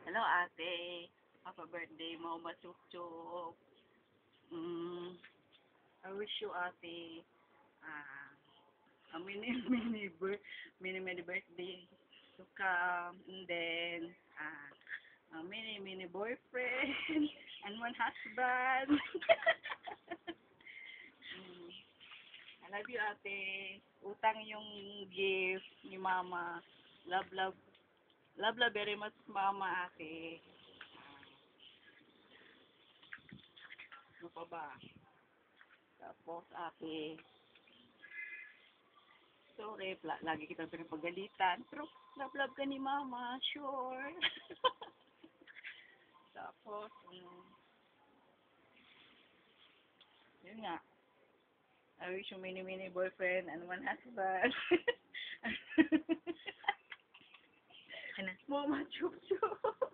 Hello, ate. Happy birthday mo, Masukchuk. I wish you, ate, a mini birthday to come, and then a mini boyfriend and one husband. I love you, ate. Utang yung gift ni mama. Love, love. Love, love very much, mama, ate. Ano pa ba? Tapos, ate. Sorry, lagi kitang pinapagalitan. Pero, love, love ka ni mama. Sure. Tapos, yun nga. I wish you many boyfriend and one husband. Mama, chup chup.